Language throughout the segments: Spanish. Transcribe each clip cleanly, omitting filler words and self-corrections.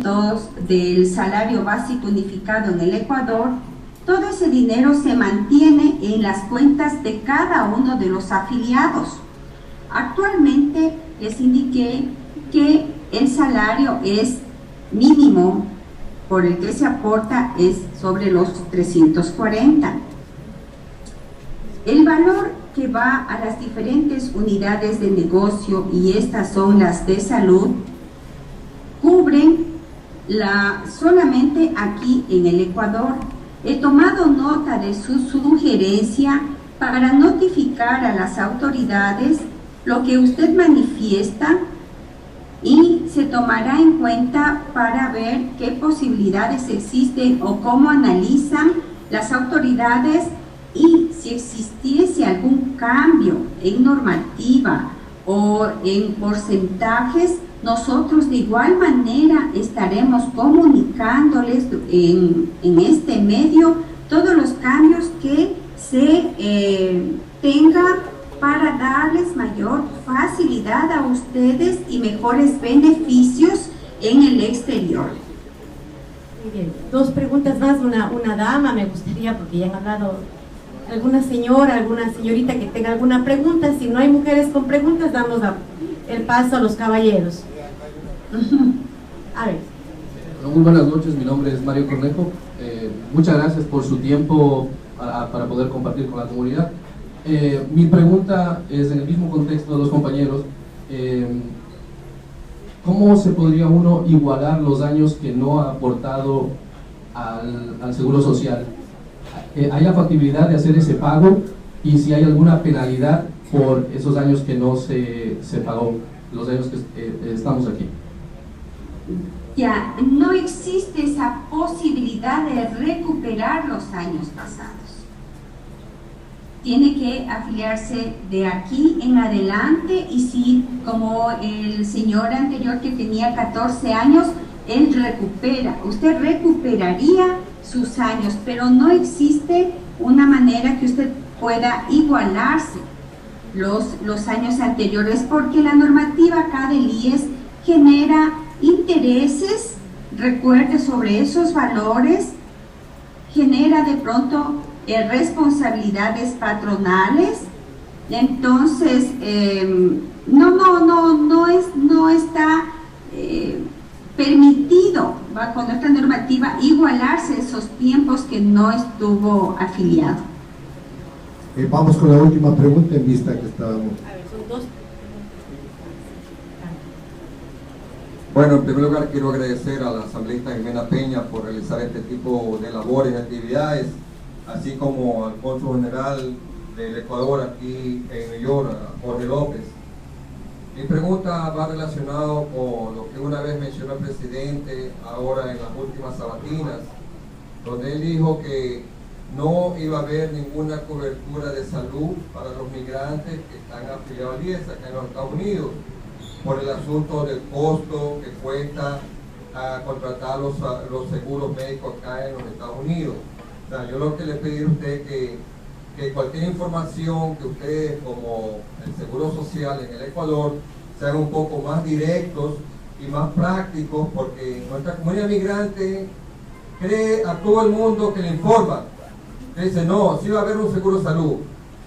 aumentos del salario básico unificado en el Ecuador, todo ese dinero se mantiene en las cuentas de cada uno de los afiliados. Actualmente les indiqué que el salario es mínimo por el que se aporta es sobre los 340. El valor que va a las diferentes unidades de negocio, y estas son las de salud, cubren solamente aquí en el Ecuador. He tomado nota de su sugerencia para notificar a las autoridades lo que usted manifiesta y se tomará en cuenta para ver qué posibilidades existen o cómo analizan las autoridades, y si existiese algún cambio en normativa o en porcentajes, nosotros de igual manera estaremos comunicándoles en este medio todos los cambios que se tengan para darles mayor facilidad a ustedes y mejores beneficios en el exterior. Muy bien, dos preguntas más, una dama, me gustaría, porque ya han hablado alguna señora, alguna señorita que tenga alguna pregunta. Si no hay mujeres con preguntas, damos el paso a los caballeros. A ver. Muy buenas noches, mi nombre es Mario Cornejo. Muchas gracias por su tiempo para poder compartir con la comunidad. Mi pregunta es en el mismo contexto de los compañeros. ¿Cómo se podría uno igualar los años que no ha aportado al Seguro Social? ¿Hay la factibilidad de hacer ese pago? Y si hay alguna penalidad por esos años que no se pagó, los años que estamos aquí. Ya, no existe esa posibilidad de recuperar los años pasados. Tiene que afiliarse de aquí en adelante, y si, como el señor anterior que tenía 14 años, él recupera, usted recuperaría sus años, pero no existe una manera que usted pueda igualarse los años anteriores, porque la normativa acá del IES genera intereses, recuerde, sobre esos valores, genera de pronto responsabilidades patronales. Entonces no está permitido con nuestra normativa igualarse esos tiempos que no estuvo afiliado. Vamos con la última pregunta en vista que estábamos. A ver, son dos. Bueno, en primer lugar quiero agradecer a la asambleísta Jimena Peña por realizar este tipo de labores y actividades, así como al cónsul general del Ecuador aquí en New York, Jorge López. Mi pregunta va relacionado con lo que una vez mencionó el presidente ahora en las últimas sabatinas, donde él dijo que no iba a haber ninguna cobertura de salud para los migrantes que están afiliados al IES acá en los Estados Unidos, por el asunto del costo que cuesta contratar los seguros médicos acá en los Estados Unidos. O sea, yo lo que le pedí a usted que cualquier información que ustedes como el Seguro Social en el Ecuador sean un poco más directos y más prácticos, porque nuestra comunidad migrante cree a todo el mundo que le informa, que dice no, sí va a haber un seguro de salud,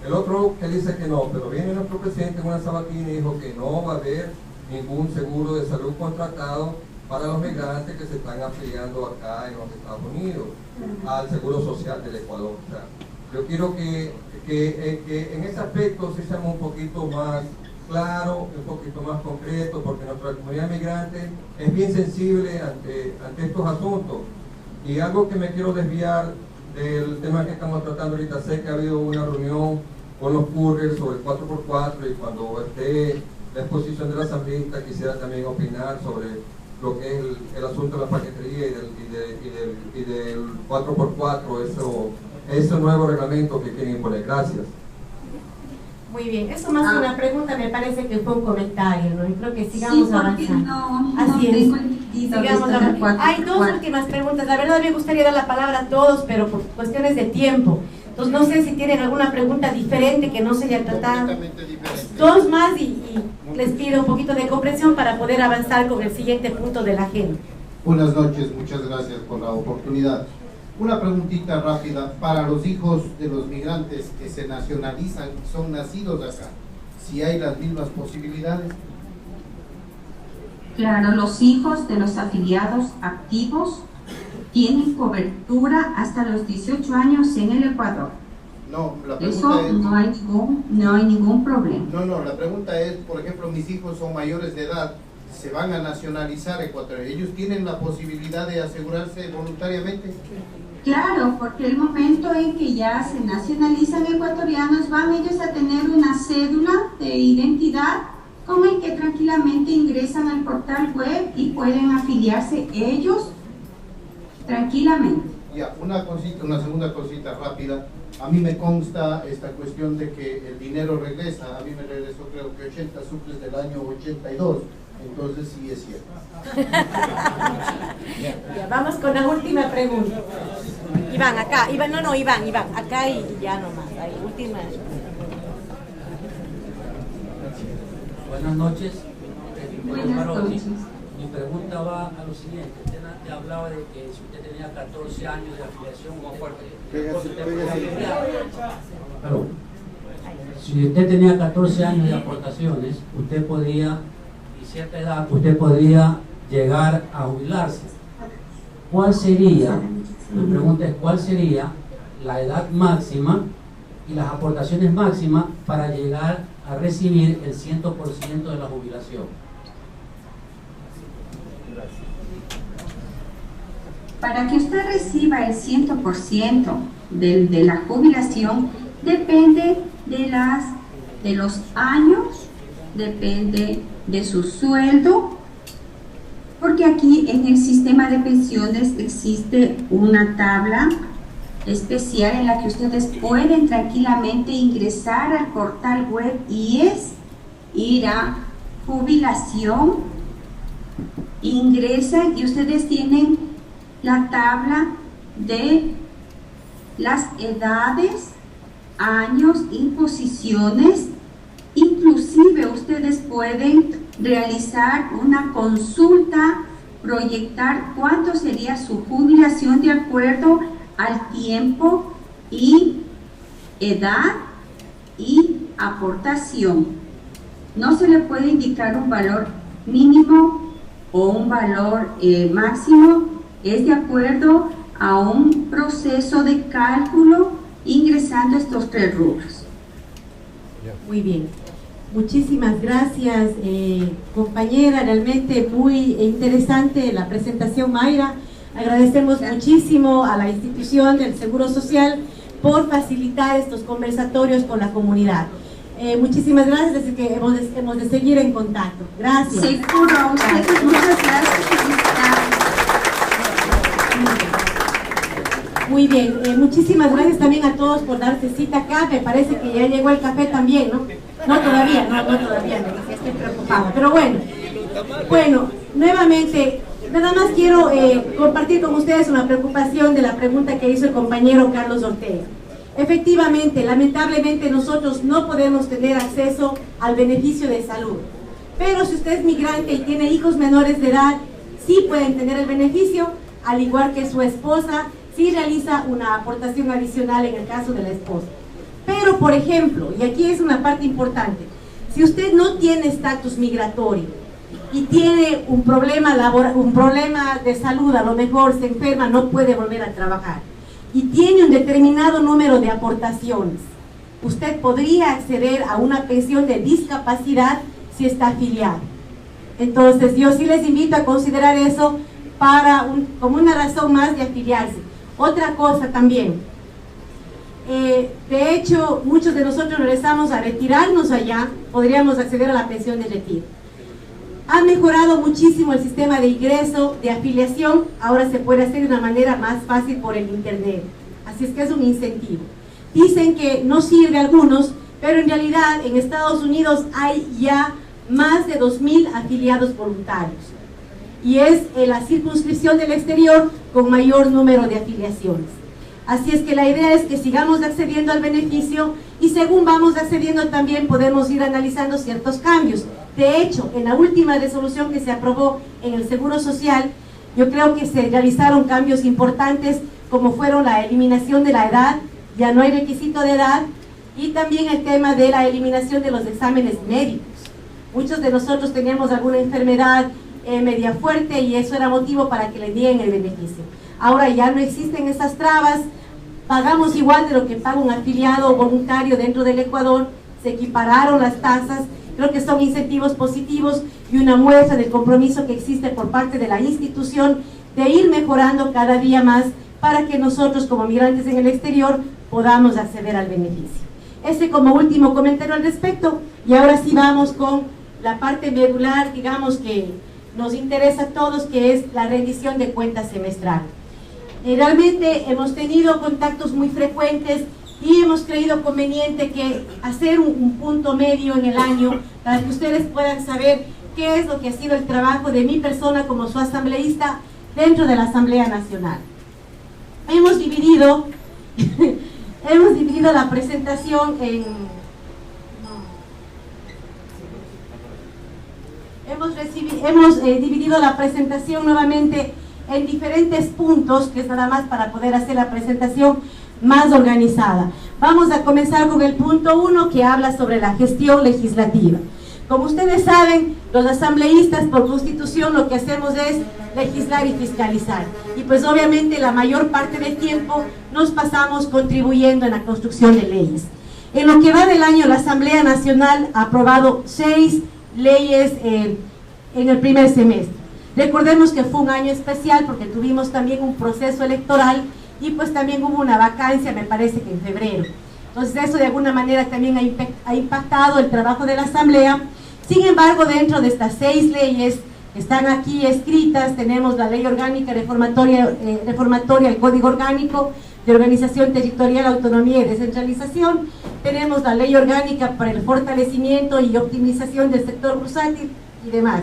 el otro que dice que no, pero viene nuestro presidente en una sabatina y dijo que no va a haber ningún seguro de salud contratado para los migrantes que se están afiliando acá en los Estados Unidos al Seguro Social del Ecuador. O sea, yo quiero que en ese aspecto sí seamos un poquito más claro, un poquito más concreto, porque nuestra comunidad migrante es bien sensible ante estos asuntos. Y algo que me quiero desviar del tema que estamos tratando ahorita, sé que ha habido una reunión con los couriers sobre el 4x4, y cuando esté la exposición de la asambleísta quisiera también opinar sobre lo que es el asunto de la paquetería y del 4x4, ese nuevo reglamento que quieren imponer. Gracias. Muy bien, eso más que una pregunta me parece que fue un comentario, ¿no? Y creo que sigamos avanzando. Así es. Sigamos avanzando. Hay dos últimas preguntas. La verdad me gustaría dar la palabra a todos, pero por cuestiones de tiempo. Entonces no sé si tienen alguna pregunta diferente que no se haya tratado. Dos más y les pido un poquito de comprensión para poder avanzar con el siguiente punto de la agenda. Buenas noches, muchas gracias por la oportunidad. Una preguntita rápida, para los hijos de los migrantes que se nacionalizan, son nacidos acá, ¿si hay las mismas posibilidades? Claro, los hijos de los afiliados activos tienen cobertura hasta los 18 años en el Ecuador. No, la pregunta eso es, no hay ningún problema. No, la pregunta es, por ejemplo, mis hijos son mayores de edad, se van a nacionalizar ecuatorianos, ¿ellos tienen la posibilidad de asegurarse voluntariamente? Claro, porque el momento en que ya se nacionalizan ecuatorianos, van ellos a tener una cédula de identidad con el que tranquilamente ingresan al portal web y pueden afiliarse ellos tranquilamente. Ya, una segunda cosita rápida. A mí me consta esta cuestión de que el dinero regresa. A mí me regresó creo que 80 sucres del año 82. Entonces sí es cierto. Ya, vamos con la última pregunta. Iván, acá. Iván, acá y ya nomás. Ahí, última. Buenas noches. Buenas noches. Mi pregunta va a lo siguiente. Usted antes hablaba de que si usted tenía 14 años de afiliación, claro, si usted tenía 14 años de aportaciones, usted podía, y cierta edad, usted podría llegar a jubilarse. ¿Cuál sería, mi pregunta es, cuál sería la edad máxima y las aportaciones máximas para llegar a recibir el 100% de la jubilación? Para que usted reciba el 100% de la jubilación, depende de los años, depende de su sueldo, porque aquí en el sistema de pensiones existe una tabla especial en la que ustedes pueden tranquilamente ingresar al portal web y es ir a jubilación, ingresan y ustedes tienen la tabla de las edades, años, imposiciones. Inclusive ustedes pueden realizar una consulta, proyectar cuánto sería su jubilación de acuerdo al tiempo y edad y aportación. No se le puede indicar un valor mínimo o un valor máximo, es de acuerdo a un proceso de cálculo ingresando estos 3 rubros. Muy bien, muchísimas gracias compañera, realmente muy interesante la presentación, Mayra. Agradecemos muchísimo a la institución del Seguro Social por facilitar estos conversatorios con la comunidad. Muchísimas gracias, así que hemos de seguir en contacto. Gracias. Seguro, ustedes, muchas gracias. Muy bien, muchísimas gracias también a todos por darse cita acá. Me parece que ya llegó el café también, ¿no? No todavía, estoy preocupada. Pero bueno, nuevamente, nada más quiero compartir con ustedes una preocupación de la pregunta que hizo el compañero Carlos Ortega. Efectivamente, lamentablemente nosotros no podemos tener acceso al beneficio de salud. Pero si usted es migrante y tiene hijos menores de edad, sí pueden tener el beneficio, al igual que su esposa, sí realiza una aportación adicional en el caso de la esposa. Pero, por ejemplo, y aquí es una parte importante, si usted no tiene estatus migratorio y tiene un problema de salud, a lo mejor se enferma, no puede volver a trabajar, y tiene un determinado número de aportaciones, usted podría acceder a una pensión de discapacidad si está afiliado. Entonces, yo sí les invito a considerar eso como una razón más de afiliarse. Otra cosa también, de hecho, muchos de nosotros regresamos a retirarnos allá, podríamos acceder a la pensión de retiro. Ha mejorado muchísimo el sistema de ingreso, de afiliación, ahora se puede hacer de una manera más fácil por el internet, así es que es un incentivo. Dicen que no sirve a algunos, pero en realidad en Estados Unidos hay ya más de 2.000 afiliados voluntarios. Y es la circunscripción del exterior con mayor número de afiliaciones. Así es que la idea es que sigamos accediendo al beneficio y según vamos accediendo también podemos ir analizando ciertos cambios. De hecho, en la última resolución que se aprobó en el Seguro Social, Yo creo que se realizaron cambios importantes, como fueron la eliminación de la edad, ya no hay requisito de edad, y también el tema de la eliminación de los exámenes médicos. Muchos de nosotros teníamos alguna enfermedad media fuerte y eso era motivo para que le dieran el beneficio. Ahora ya no existen esas trabas, pagamos igual de lo que paga un afiliado voluntario dentro del Ecuador, se equipararon las tasas. Creo que son incentivos positivos y una muestra del compromiso que existe por parte de la institución de ir mejorando cada día más para que nosotros como migrantes en el exterior podamos acceder al beneficio. Ese como último comentario al respecto, y ahora sí vamos con la parte medular, digamos, que nos interesa a todos, que es la rendición de cuentas semestral. Realmente hemos tenido contactos muy frecuentes y hemos creído conveniente que hacer un punto medio en el año para que ustedes puedan saber qué es lo que ha sido el trabajo de mi persona como su asambleísta dentro de la Asamblea Nacional. Hemos dividido la presentación en... Hemos dividido la presentación nuevamente en diferentes puntos, que es nada más para poder hacer la presentación más organizada. Vamos a comenzar con el punto 1, que habla sobre la gestión legislativa. Como ustedes saben, los asambleístas por constitución lo que hacemos es legislar y fiscalizar. Y pues obviamente la mayor parte del tiempo nos pasamos contribuyendo en la construcción de leyes. En lo que va del año, la Asamblea Nacional ha aprobado 6 leyes en el primer semestre. Recordemos que fue un año especial porque tuvimos también un proceso electoral y pues también hubo una vacancia, me parece que en febrero. Entonces eso de alguna manera también ha impactado el trabajo de la Asamblea. Sin embargo, dentro de estas 6 leyes que están aquí escritas, tenemos la Ley Orgánica reformatoria al Código Orgánico de Organización Territorial, Autonomía y Descentralización, tenemos la Ley Orgánica para el fortalecimiento y optimización del sector bursátil y demás.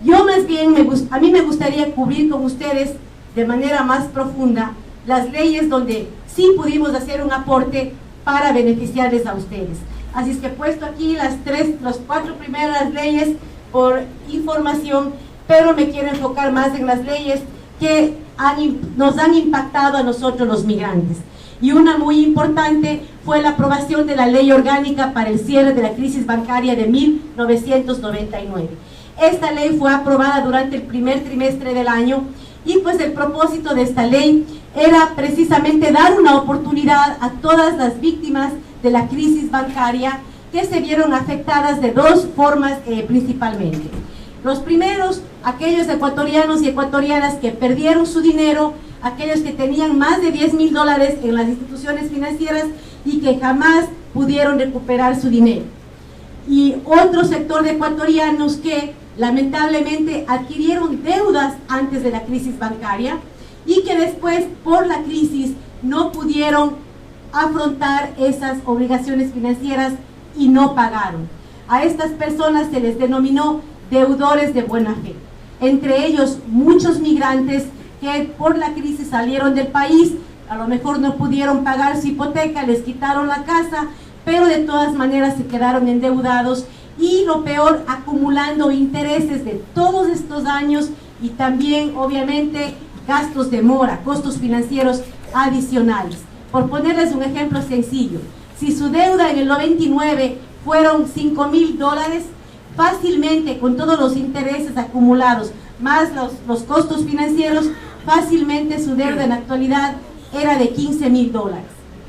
Yo más bien, a mí me gustaría cubrir con ustedes de manera más profunda las leyes donde sí pudimos hacer un aporte para beneficiarles a ustedes. Así es que he puesto aquí las 4 primeras leyes por información, pero me quiero enfocar más en las leyes que nos han impactado a nosotros los migrantes. Y una muy importante fue la aprobación de la Ley Orgánica para el cierre de la crisis bancaria de 1999. Esta ley fue aprobada durante el primer trimestre del año y pues el propósito de esta ley era precisamente dar una oportunidad a todas las víctimas de la crisis bancaria que se vieron afectadas de 2 formas principalmente. Los primeros, aquellos ecuatorianos y ecuatorianas que perdieron su dinero, aquellos que tenían más de $10,000 en las instituciones financieras y que jamás pudieron recuperar su dinero. Y otro sector de ecuatorianos que lamentablemente adquirieron deudas antes de la crisis bancaria y que después por la crisis no pudieron afrontar esas obligaciones financieras y no pagaron. A estas personas se les denominó deudores de buena fe, entre ellos muchos migrantes que por la crisis salieron del país, a lo mejor no pudieron pagar su hipoteca, les quitaron la casa, pero de todas maneras se quedaron endeudados y lo peor, acumulando intereses de todos estos años y también obviamente gastos de mora, costos financieros adicionales. Por ponerles un ejemplo sencillo, si su deuda en el 99 fueron $5,000, fácilmente con todos los intereses acumulados más los costos financieros, fácilmente su deuda en la actualidad era de $15,000.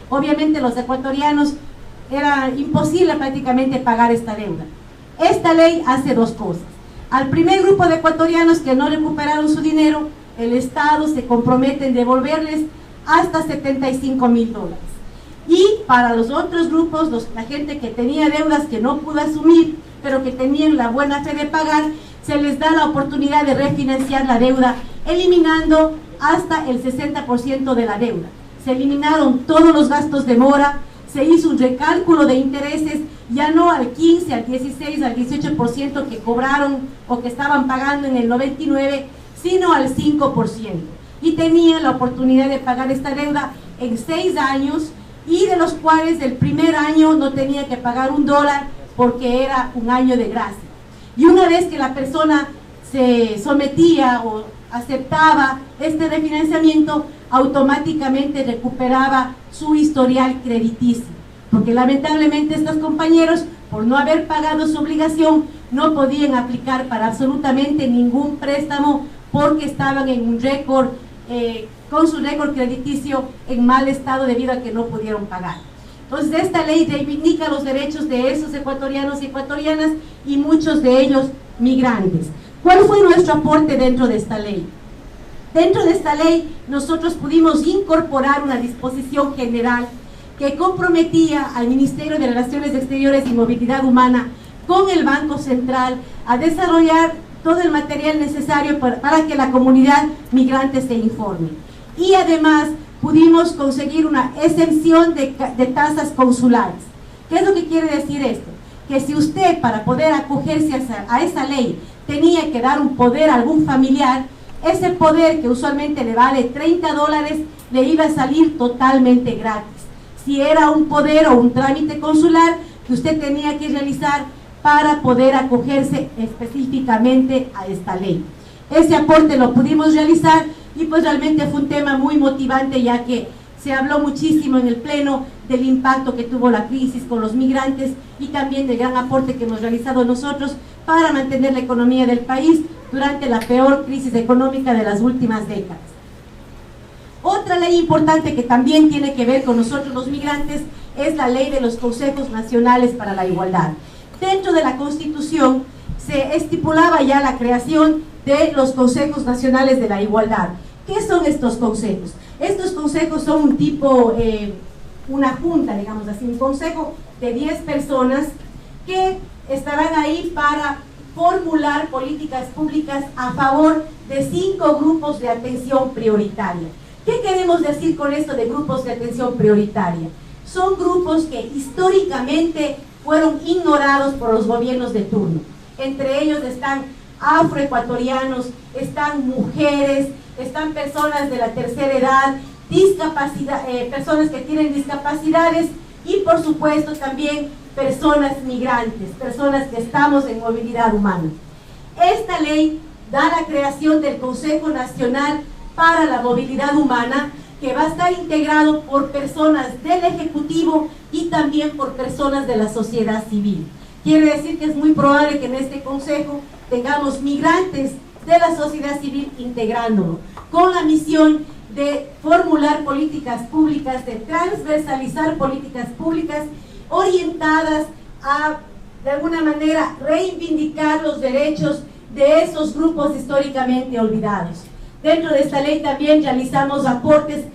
Obviamente los ecuatorianos era imposible prácticamente pagar esta deuda. Esta ley hace 2 cosas. Al primer grupo de ecuatorianos que no recuperaron su dinero, el Estado se compromete en devolverles hasta $75,000. Y para los otros grupos, la gente que tenía deudas que no pudo asumir, pero que tenían la buena fe de pagar, se les da la oportunidad de refinanciar la deuda, eliminando hasta el 60% de la deuda. Se eliminaron todos los gastos de mora, se hizo un recálculo de intereses, ya no al 15, al 16, al 18% que cobraron o que estaban pagando en el 99, sino al 5%. Y tenían la oportunidad de pagar esta deuda en 6 años, y de los cuales el primer año no tenía que pagar $1 porque era un año de gracia. Y una vez que la persona se sometía aceptaba este refinanciamiento, automáticamente recuperaba su historial crediticio, porque lamentablemente estos compañeros, por no haber pagado su obligación, no podían aplicar para absolutamente ningún préstamo porque estaban en un récord, con su récord crediticio en mal estado debido a que no pudieron pagar. Entonces esta ley reivindica los derechos de esos ecuatorianos y ecuatorianas y muchos de ellos migrantes. ¿Cuál fue nuestro aporte dentro de esta ley? Dentro de esta ley nosotros pudimos incorporar una disposición general que comprometía al Ministerio de Relaciones Exteriores y Movilidad Humana con el Banco Central a desarrollar todo el material necesario para que la comunidad migrante se informe. Y además pudimos conseguir una exención de tasas consulares. ¿Qué es lo que quiere decir esto? Que si usted, para poder acogerse a esa ley, tenía que dar un poder a algún familiar, ese poder, que usualmente le vale $30, le iba a salir totalmente gratis. Si era un poder o un trámite consular que usted tenía que realizar para poder acogerse específicamente a esta ley. Ese aporte lo pudimos realizar y pues realmente fue un tema muy motivante, ya que se habló muchísimo en el Pleno del impacto que tuvo la crisis con los migrantes y también del gran aporte que hemos realizado nosotros para mantener la economía del país durante la peor crisis económica de las últimas décadas. Otra ley importante que también tiene que ver con nosotros los migrantes es la ley de los Consejos Nacionales para la Igualdad. Dentro de la Constitución se estipulaba ya la creación de los Consejos Nacionales de la Igualdad. ¿Qué son estos consejos? Estos consejos son un tipo, una junta, digamos así, un consejo de 10 personas que estarán ahí para formular políticas públicas a favor de 5 grupos de atención prioritaria. ¿Qué queremos decir con esto de grupos de atención prioritaria? Son grupos que históricamente fueron ignorados por los gobiernos de turno. Entre ellos están afroecuatorianos, están mujeres, están personas de la tercera edad, personas que tienen discapacidades y por supuesto también personas migrantes, personas que estamos en movilidad humana. Esta ley da la creación del Consejo Nacional para la Movilidad Humana, que va a estar integrado por personas del Ejecutivo y también por personas de la sociedad civil. Quiere decir que es muy probable que en este consejo tengamos migrantes de la sociedad civil integrándolo, con la misión de formular políticas públicas, de transversalizar políticas públicas orientadas a, de alguna manera, reivindicar los derechos de esos grupos históricamente olvidados. Dentro de esta ley también realizamos aportes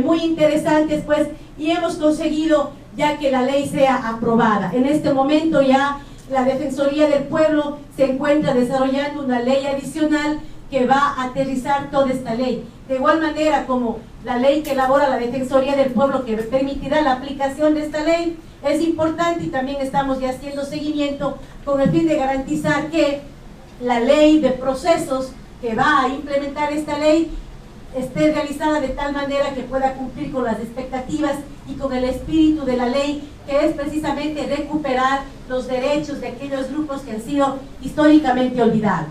muy interesantes, pues, y hemos conseguido ya que la ley sea aprobada. En este momento ya la Defensoría del Pueblo se encuentra desarrollando una ley adicional que va a aterrizar toda esta ley. De igual manera como la ley que elabora la Defensoría del Pueblo, que permitirá la aplicación de esta ley, es importante, y también estamos ya haciendo seguimiento con el fin de garantizar que la ley de procesos que va a implementar esta ley esté realizada de tal manera que pueda cumplir con las expectativas y con el espíritu de la ley, que es precisamente recuperar los derechos de aquellos grupos que han sido históricamente olvidados.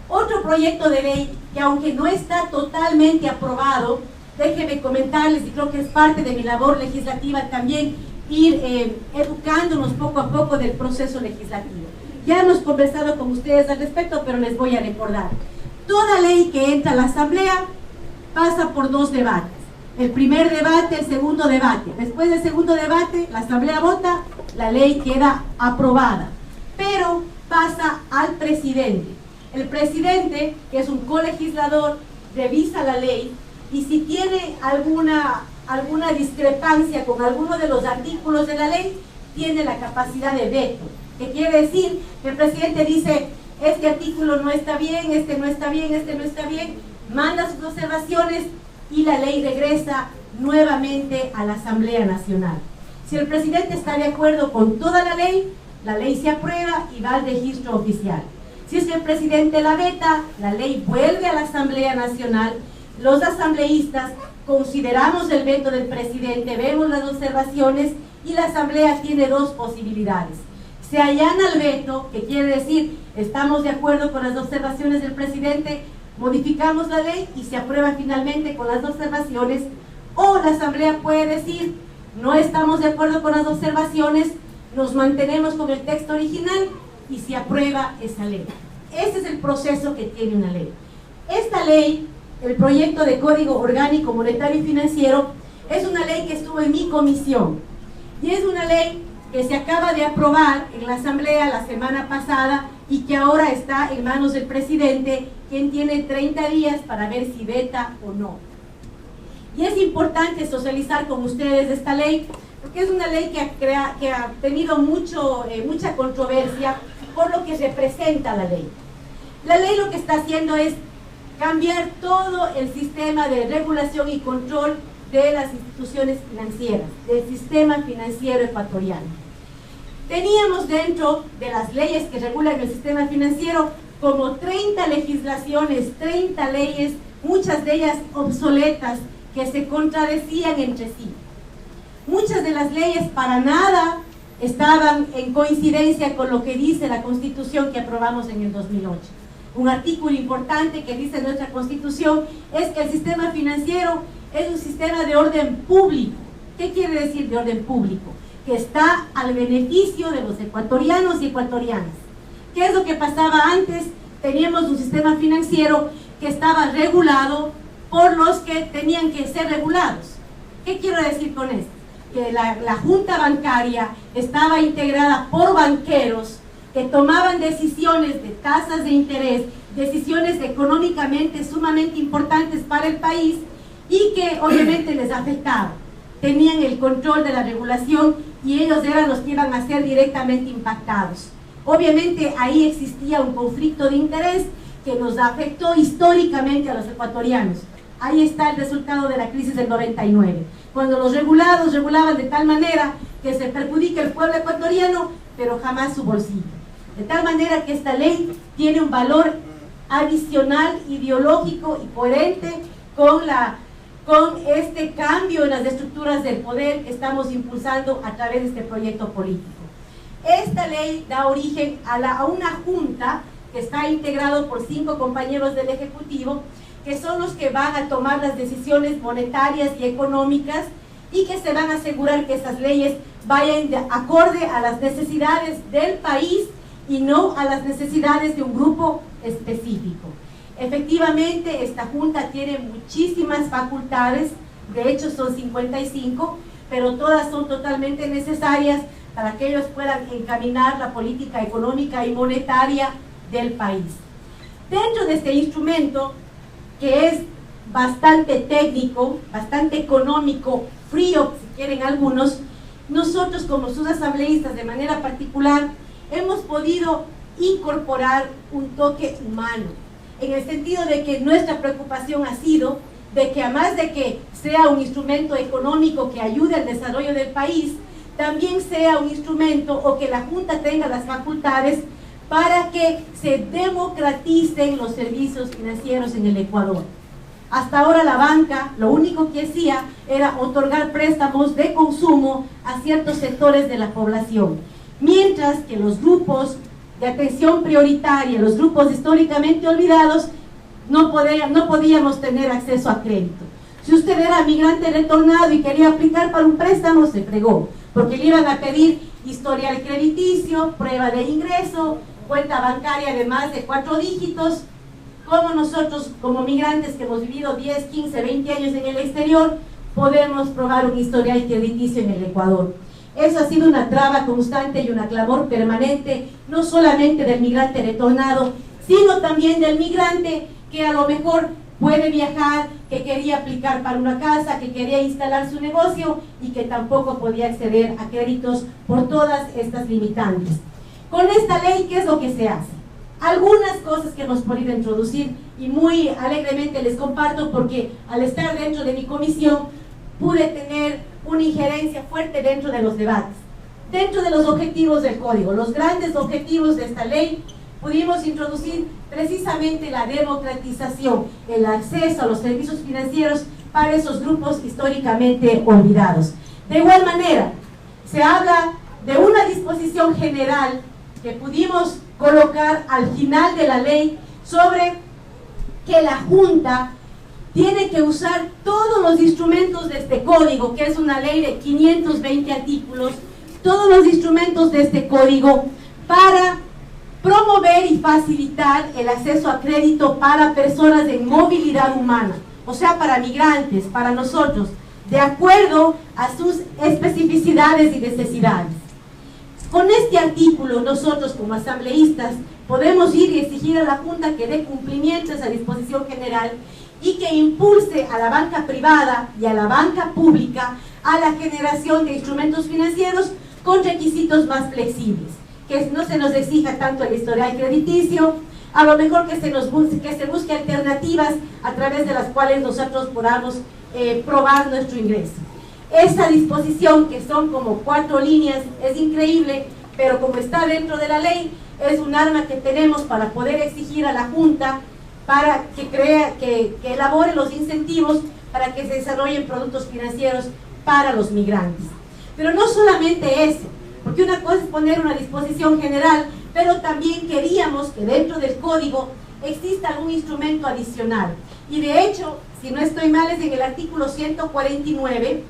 Otro proyecto de ley que, aunque no está totalmente aprobado, déjenme comentarles, y creo que es parte de mi labor legislativa también, ir educándonos poco a poco del proceso legislativo. Ya hemos conversado con ustedes al respecto, pero les voy a recordar. Toda ley que entra a la Asamblea pasa por 2 debates. El primer debate, el segundo debate. Después del segundo debate, la Asamblea vota, la ley queda aprobada. Pero pasa al presidente. El presidente, que es un colegislador, revisa la ley y si tiene alguna discrepancia con alguno de los artículos de la ley, tiene la capacidad de veto. ¿Qué quiere decir? Que el presidente dice: este artículo no está bien, este no está bien, este no está bien, manda sus observaciones y la ley regresa nuevamente a la Asamblea Nacional. Si el presidente está de acuerdo con toda la ley se aprueba y va al registro oficial. Si es que el presidente la veta, la ley vuelve a la Asamblea Nacional. Los asambleístas consideramos el veto del presidente, vemos las observaciones y la Asamblea tiene 2 posibilidades. Se allana el veto, que quiere decir estamos de acuerdo con las observaciones del presidente, modificamos la ley y se aprueba finalmente con las observaciones, o la Asamblea puede decir, no estamos de acuerdo con las observaciones, nos mantenemos con el texto original y se aprueba esa ley. Ese es el proceso que tiene una ley. Esta ley, el proyecto de Código Orgánico Monetario y Financiero, es una ley que estuvo en mi comisión y es una ley que se acaba de aprobar en la Asamblea la semana pasada y que ahora está en manos del presidente, quien tiene 30 días para ver si veta o no. Y es importante socializar con ustedes esta ley, porque es una ley que ha tenido mucha controversia por lo que representa la ley. La ley lo que está haciendo es cambiar todo el sistema de regulación y control de las instituciones financieras, del sistema financiero ecuatoriano. Teníamos dentro de las leyes que regulan el sistema financiero como 30 legislaciones, 30 leyes, muchas de ellas obsoletas, que se contradecían entre sí. Muchas de las leyes para nada estaban en coincidencia con lo que dice la Constitución que aprobamos en el 2008. Un artículo importante que dice nuestra Constitución es que el sistema financiero es un sistema de orden público. ¿Qué quiere decir de orden público? Que está al beneficio de los ecuatorianos y ecuatorianas. ¿Qué es lo que pasaba antes? Teníamos un sistema financiero que estaba regulado por los que tenían que ser regulados. ¿Qué quiero decir con esto? Que la junta bancaria estaba integrada por banqueros que tomaban decisiones de tasas de interés, decisiones económicamente sumamente importantes para el país y que obviamente les afectaban. Tenían el control de la regulación y ellos eran los que iban a ser directamente impactados. Obviamente ahí existía un conflicto de interés que nos afectó históricamente a los ecuatorianos. Ahí está el resultado de la crisis del 99, cuando los regulados regulaban de tal manera que se perjudica el pueblo ecuatoriano, pero jamás su bolsillo. De tal manera que esta ley tiene un valor adicional, ideológico y coherente con este cambio en las estructuras del poder que estamos impulsando a través de este proyecto político. Esta ley da origen a una junta que está integrado por 5 compañeros del Ejecutivo, que son los que van a tomar las decisiones monetarias y económicas y que se van a asegurar que esas leyes vayan de acorde a las necesidades del país y no a las necesidades de un grupo específico. Efectivamente, esta junta tiene muchísimas facultades, de hecho son 55, pero todas son totalmente necesarias para que ellos puedan encaminar la política económica y monetaria del país. Dentro de este instrumento, que es bastante técnico, bastante económico, frío, si quieren algunos, nosotros como sus asambleístas de manera particular hemos podido incorporar un toque humano, en el sentido de que nuestra preocupación ha sido de que además de que sea un instrumento económico que ayude al desarrollo del país, también sea un instrumento o que la Junta tenga las facultades para que se democraticen los servicios financieros en el Ecuador. Hasta ahora la banca lo único que hacía era otorgar préstamos de consumo a ciertos sectores de la población, mientras que los grupos de atención prioritaria, los grupos históricamente olvidados, no podíamos tener acceso a crédito. Si usted era migrante retornado y quería aplicar para un préstamo, se fregó, porque le iban a pedir historial crediticio, prueba de ingreso, cuenta bancaria de más de 4 dígitos. Como nosotros, como migrantes que hemos vivido 10, 15, 20 años en el exterior, podemos probar un historial crediticio en el Ecuador. Eso ha sido una traba constante y una clamor permanente, no solamente del migrante retornado, sino también del migrante que a lo mejor puede viajar, que quería aplicar para una casa, que quería instalar su negocio y que tampoco podía acceder a créditos por todas estas limitantes. Con esta ley, ¿qué es lo que se hace? Algunas cosas que hemos podido introducir y muy alegremente les comparto porque al estar dentro de mi comisión pude tener una injerencia fuerte dentro de los debates. Dentro de los objetivos del código, los grandes objetivos de esta ley, pudimos introducir precisamente la democratización, el acceso a los servicios financieros para esos grupos históricamente olvidados. De igual manera, se habla de una disposición general que pudimos colocar al final de la ley sobre que la Junta tiene que usar todos los instrumentos de este código, que es una ley de 520 artículos, todos los instrumentos de este código para promover y facilitar el acceso a crédito para personas en movilidad humana, o sea, para migrantes, para nosotros, de acuerdo a sus especificidades y necesidades. Con este artículo, nosotros como asambleístas podemos ir y exigir a la Junta que dé cumplimiento a esa disposición general y que impulse a la banca privada y a la banca pública a la generación de instrumentos financieros con requisitos más flexibles, que no se nos exija tanto el historial crediticio, a lo mejor que se busque alternativas a través de las cuales nosotros podamos probar nuestro ingreso. Esta disposición, que son como 4 líneas, es increíble, pero como está dentro de la ley, es un arma que tenemos para poder exigir a la Junta para que elabore los incentivos para que se desarrollen productos financieros para los migrantes. Pero no solamente eso, porque una cosa es poner una disposición general, pero también queríamos que dentro del código exista algún instrumento adicional. Y de hecho, si no estoy mal, es en el artículo 149,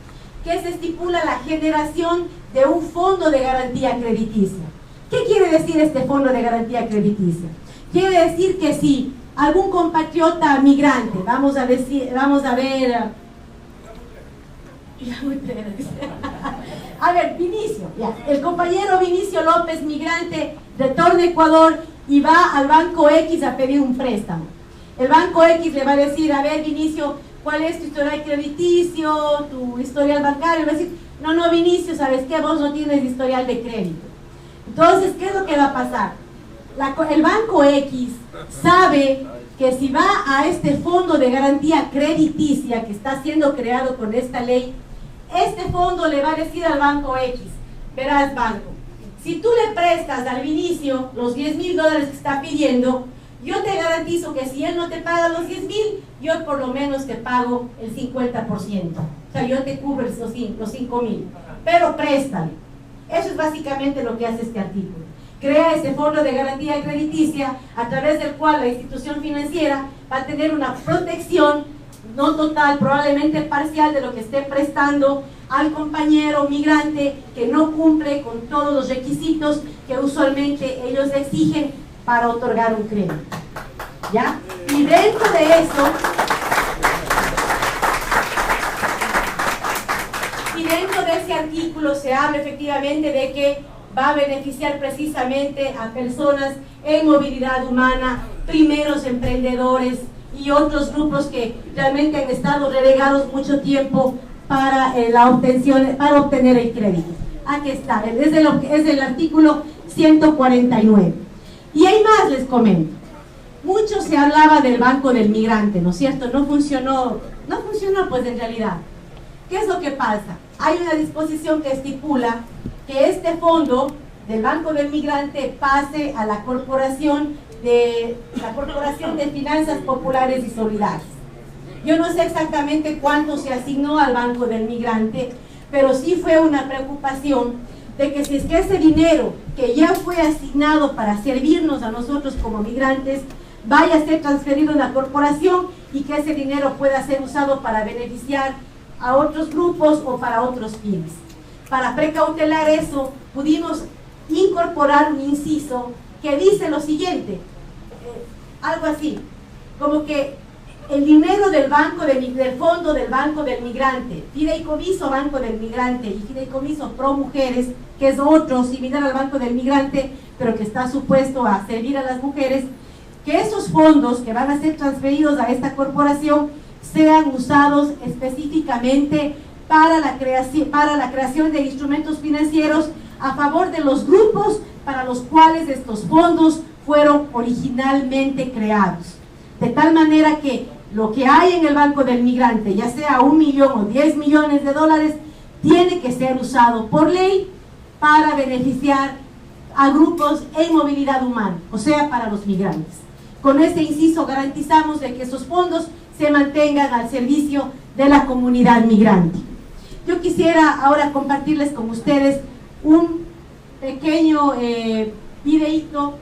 que se estipula la generación de un fondo de garantía crediticia. ¿Qué quiere decir este fondo de garantía crediticia? Quiere decir que si algún compatriota migrante, vamos a ver, Vinicio, el compañero Vinicio López, migrante, retorna a Ecuador y va al Banco X a pedir un préstamo. El Banco X le va a decir, a ver, Vinicio, ¿cuál es tu historial crediticio, tu historial bancario? Va a decir, no, Vinicio, ¿sabes qué? Vos no tienes historial de crédito. Entonces, ¿qué es lo que va a pasar? El Banco X sabe que si va a este fondo de garantía crediticia que está siendo creado con esta ley, este fondo le va a decir al Banco X, verás, banco, si tú le prestas al Vinicio los $10,000 que está pidiendo, yo te garantizo que si él no te paga los 10,000, yo por lo menos te pago el 50%. O sea, yo te cubro los 5,000. Pero préstale. Eso es básicamente lo que hace este artículo. Crea ese fondo de garantía crediticia a través del cual la institución financiera va a tener una protección, no total, probablemente parcial, de lo que esté prestando al compañero migrante que no cumple con todos los requisitos que usualmente ellos exigen para otorgar un crédito. ¿Ya? Y dentro de eso, ese artículo se habla efectivamente de que va a beneficiar precisamente a personas en movilidad humana, primeros emprendedores y otros grupos que realmente han estado relegados mucho tiempo para obtener el crédito. Aquí está, es el artículo 149. Y hay más, les comento. Mucho se hablaba del Banco del Migrante, ¿no es cierto? No funcionó pues en realidad. ¿Qué es lo que pasa? Hay una disposición que estipula que este fondo del Banco del Migrante pase a la Corporación de Finanzas Populares y Solidarias. Yo no sé exactamente cuánto se asignó al Banco del Migrante, pero sí fue una preocupación de que si es que ese dinero que ya fue asignado para servirnos a nosotros como migrantes vaya a ser transferido a la corporación y que ese dinero pueda ser usado para beneficiar a otros grupos o para otros fines. Para precautelar eso, pudimos incorporar un inciso que dice lo siguiente, algo así, como que el dinero del fondo del Banco del Migrante, fideicomiso Banco del Migrante y fideicomiso Pro Mujeres, que es otro similar al Banco del Migrante, pero que está supuesto a servir a las mujeres, que esos fondos que van a ser transferidos a esta corporación sean usados específicamente para la creación de instrumentos financieros a favor de los grupos para los cuales estos fondos fueron originalmente creados. De tal manera que lo que hay en el Banco del Migrante, ya sea 1 millón o 10 millones de dólares, tiene que ser usado por ley para beneficiar a grupos en movilidad humana, o sea, para los migrantes. Con este inciso garantizamos de que esos fondos se mantengan al servicio de la comunidad migrante. Yo quisiera ahora compartirles con ustedes un pequeño videíto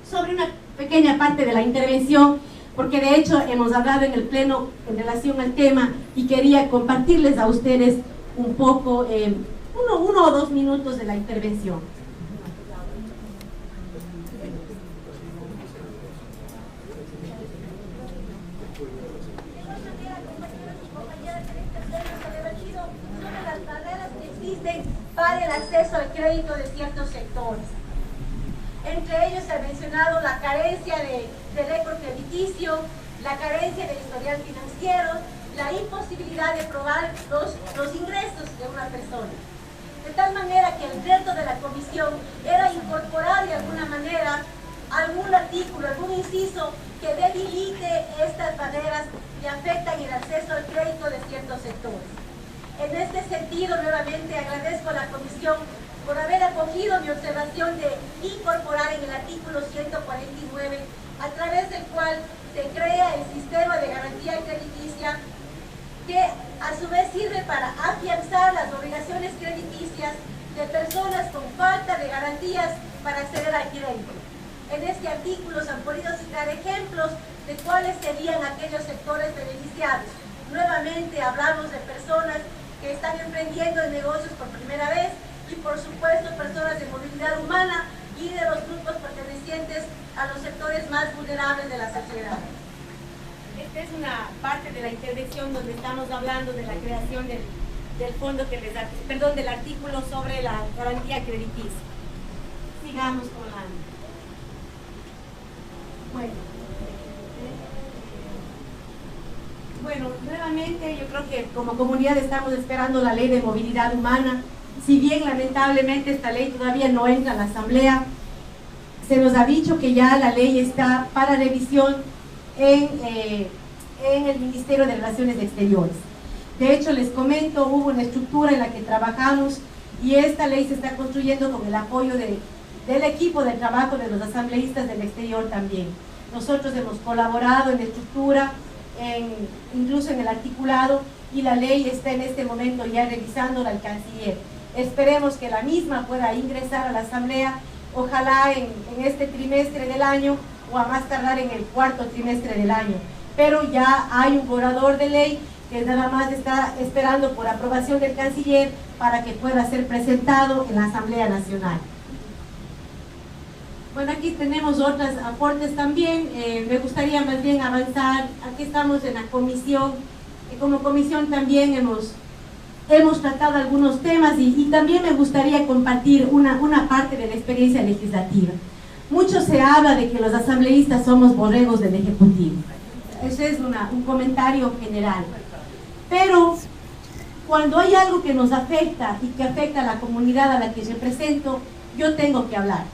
sobre una pequeña parte de la intervención porque de hecho hemos hablado en el pleno en relación al tema y quería compartirles a ustedes un poco, uno o 2 minutos de la intervención. Para el acceso al crédito de ciertos sectores. Entre ellos se ha mencionado la carencia de récord crediticio, la carencia del historial financiero, la imposibilidad de probar los ingresos de una persona. De tal manera que el reto de la comisión era incorporar de alguna manera algún artículo, algún inciso que debilite estas barreras que afectan el acceso al crédito de ciertos sectores. En este sentido, nuevamente agradezco a la Comisión por haber acogido mi observación de incorporar en el artículo 149, a través del cual se crea el sistema de garantía crediticia, que a su vez sirve para afianzar las obligaciones crediticias de personas con falta de garantías para acceder al crédito. En este artículo se han podido citar ejemplos de cuáles serían aquellos sectores beneficiados. Nuevamente hablamos de personas que están emprendiendo en negocios por primera vez y por supuesto personas de movilidad humana y de los grupos pertenecientes a los sectores más vulnerables de la sociedad. Esta es una parte de la intervención donde estamos hablando de la creación del fondo que les da, perdón, del artículo sobre la garantía crediticia. Sigamos con la... Bueno, nuevamente yo creo que como comunidad estamos esperando la ley de movilidad humana. Si bien lamentablemente esta ley todavía no entra a la Asamblea, se nos ha dicho que ya la ley está para revisión en el Ministerio de Relaciones Exteriores. De hecho, les comento, hubo una estructura en la que trabajamos y esta ley se está construyendo con el apoyo del equipo de trabajo de los asambleístas del exterior también. Nosotros hemos colaborado en la estructura, incluso en el articulado, y la ley está en este momento ya revisándola al canciller. Esperemos que la misma pueda ingresar a la Asamblea, ojalá en este trimestre del año o a más tardar en el 4º trimestre del año. Pero ya hay un borrador de ley que nada más está esperando por aprobación del canciller para que pueda ser presentado en la Asamblea Nacional. Bueno, aquí tenemos otros aportes también. Me gustaría más bien avanzar. Aquí estamos en la comisión. Como comisión también hemos tratado algunos temas y también me gustaría compartir una parte de la experiencia legislativa. Mucho se habla de que los asambleístas somos borregos del Ejecutivo. Ese es un comentario general. Pero cuando hay algo que nos afecta y que afecta a la comunidad a la que represento, yo tengo que hablar.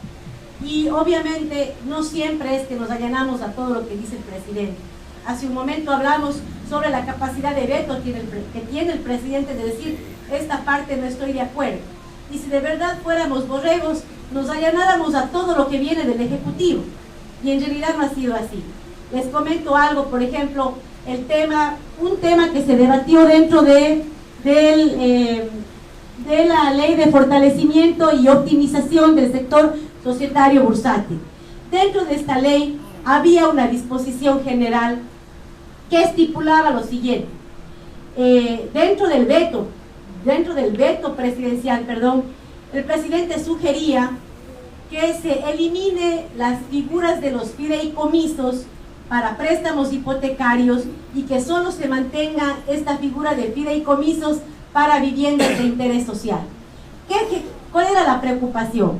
Y obviamente no siempre es que nos allanamos a todo lo que dice el presidente. Hace un momento hablamos sobre la capacidad de veto que tiene el presidente de decir, esta parte no estoy de acuerdo. Y si de verdad fuéramos borregos, nos allanáramos a todo lo que viene del Ejecutivo. Y en realidad no ha sido así. Les comento algo, por ejemplo, un tema que se debatió dentro de la ley de fortalecimiento y optimización del sector societario bursátil. Dentro de esta ley había una disposición general que estipulaba lo siguiente. Dentro del veto presidencial, el presidente sugería que se elimine las figuras de los fideicomisos para préstamos hipotecarios y que solo se mantenga esta figura de fideicomisos para viviendas de interés social. ¿Cuál era la preocupación?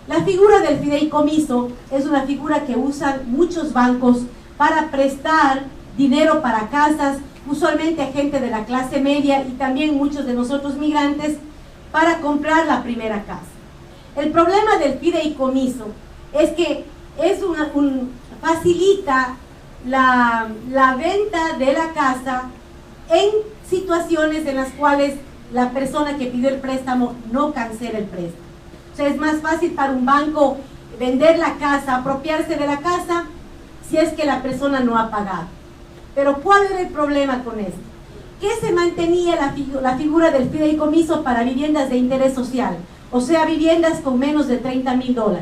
La figura del fideicomiso es una figura que usan muchos bancos para prestar dinero para casas, usualmente a gente de la clase media y también muchos de nosotros migrantes, para comprar la primera casa. El problema del fideicomiso es que facilita la venta de la casa en situaciones en las cuales la persona que pidió el préstamo no cancela el préstamo. O sea, es más fácil para un banco vender la casa, apropiarse de la casa, si es que la persona no ha pagado. Pero ¿cuál era el problema con esto? Que se mantenía la figura del fideicomiso para viviendas de interés social, o sea, viviendas con menos de $30,000.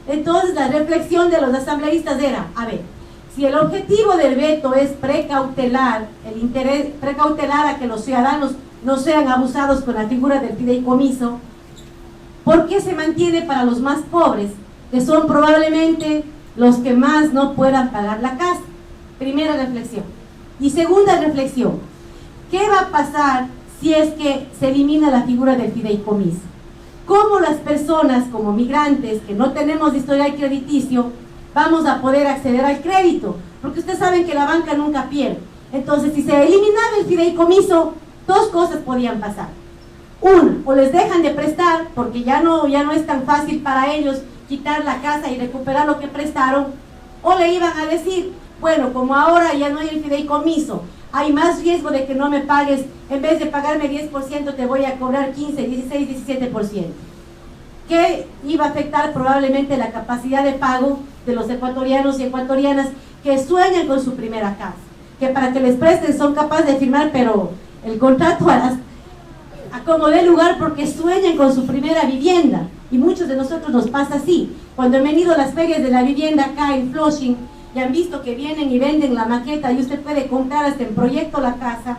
Entonces la reflexión de los asambleístas era, a ver, Si el objetivo del veto es precautelar, el interés precautelar a que los ciudadanos no sean abusados con la figura del fideicomiso, ¿por qué se mantiene para los más pobres, que son probablemente los que más no puedan pagar la casa? Primera reflexión. Y segunda reflexión, ¿qué va a pasar si es que se elimina la figura del fideicomiso? ¿Cómo las personas como migrantes que no tenemos historial crediticio vamos a poder acceder al crédito? Porque ustedes saben que la banca nunca pierde. Entonces, si se eliminaba el fideicomiso, dos cosas podían pasar. Una, o les dejan de prestar, porque ya no es tan fácil para ellos quitar la casa y recuperar lo que prestaron, o le iban a decir, bueno, como ahora ya no hay el fideicomiso, hay más riesgo de que no me pagues, en vez de pagarme 10%, te voy a cobrar 15, 16, 17%. Que iba a afectar probablemente la capacidad de pago de los ecuatorianos y ecuatorianas que sueñan con su primera casa, que para que les presten son capaces de firmar, pero el contrato a como dé lugar porque sueñan con su primera vivienda. Y muchos de nosotros nos pasa así. Cuando han venido las ferias de la vivienda acá en Flushing y han visto que vienen y venden la maqueta y usted puede comprar hasta en proyecto la casa,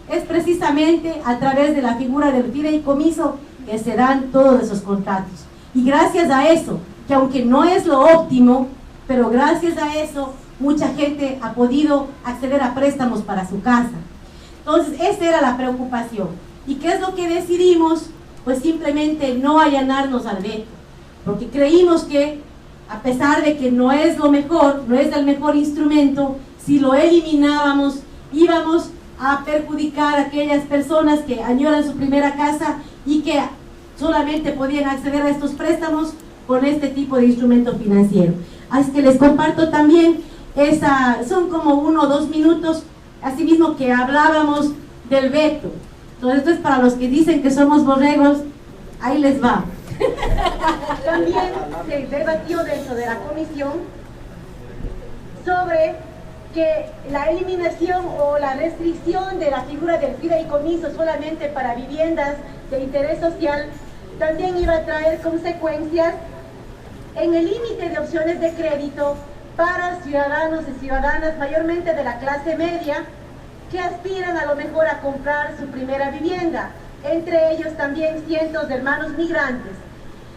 es precisamente a través de la figura del fideicomiso que se dan todos esos contratos. Y gracias a eso, que aunque no es lo óptimo, pero gracias a eso mucha gente ha podido acceder a préstamos para su casa. Entonces esa era la preocupación. ¿Y qué es lo que decidimos? Pues simplemente no allanarnos al veto, porque creímos que a pesar de que no es lo mejor, no es el mejor instrumento, si lo eliminábamos íbamos a perjudicar a aquellas personas que añoran su primera casa y que solamente podían acceder a estos préstamos con este tipo de instrumento financiero. Así que les comparto también, son como 1 o 2 minutos, asimismo que hablábamos del veto. Entonces esto es para los que dicen que somos borregos, ahí les va. También se debatió dentro de la comisión sobre que la eliminación o la restricción de la figura del fideicomiso solamente para viviendas de interés social también iba a traer consecuencias en el límite de opciones de crédito para ciudadanos y ciudadanas mayormente de la clase media que aspiran a lo mejor a comprar su primera vivienda, entre ellos también cientos de hermanos migrantes.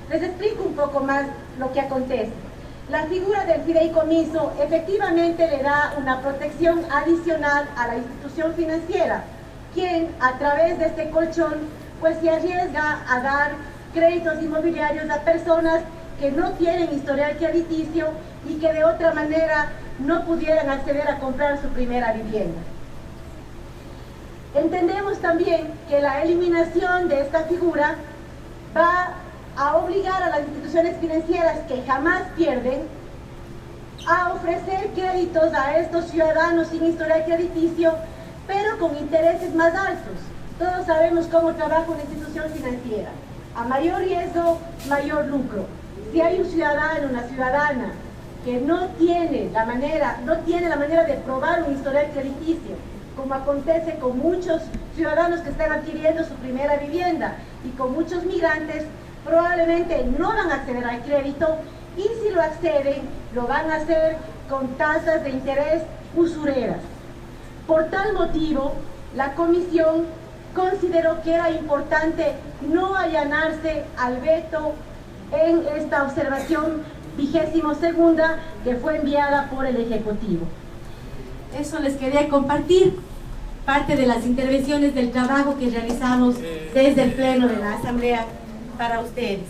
Les explico un poco más lo que acontece. La figura del fideicomiso efectivamente le da una protección adicional a la institución financiera, quien a través de este colchón pues se arriesga a dar créditos inmobiliarios a personas que no tienen historial crediticio y que de otra manera no pudieran acceder a comprar su primera vivienda. Entendemos también que la eliminación de esta figura va a obligar a las instituciones financieras que jamás pierden a ofrecer créditos a estos ciudadanos sin historial crediticio, pero con intereses más altos. Todos sabemos cómo trabaja una institución financiera. A mayor riesgo, mayor lucro. Si hay un ciudadano, una ciudadana que no tiene la manera de probar un historial crediticio, como acontece con muchos ciudadanos que están adquiriendo su primera vivienda y con muchos migrantes, probablemente no van a acceder al crédito y si lo acceden, lo van a hacer con tasas de interés usureras. Por tal motivo, la comisión consideró que era importante no allanarse al veto en esta observación 22ª que fue enviada por el Ejecutivo. Eso les quería compartir, parte de las intervenciones del trabajo que realizamos desde el Pleno de la Asamblea para ustedes.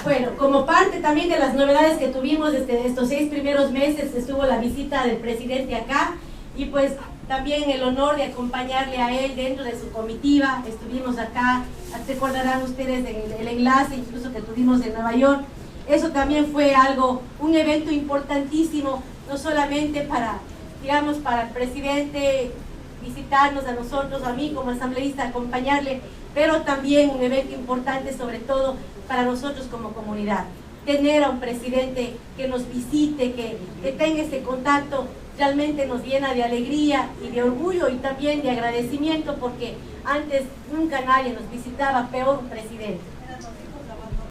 Bueno, como parte también de las novedades que tuvimos desde estos 6 primeros meses, estuvo la visita del presidente acá y pues también el honor de acompañarle a él dentro de su comitiva. Estuvimos acá, recordarán ustedes el enlace incluso que tuvimos en Nueva York. Eso también fue un evento importantísimo, no solamente para el presidente visitarnos a nosotros, a mí como asambleísta, acompañarle, pero también un evento importante sobre todo para nosotros como comunidad. Tener a un presidente que nos visite, que tenga ese contacto realmente nos llena de alegría y de orgullo y también de agradecimiento, porque antes nunca nadie nos visitaba, peor un presidente.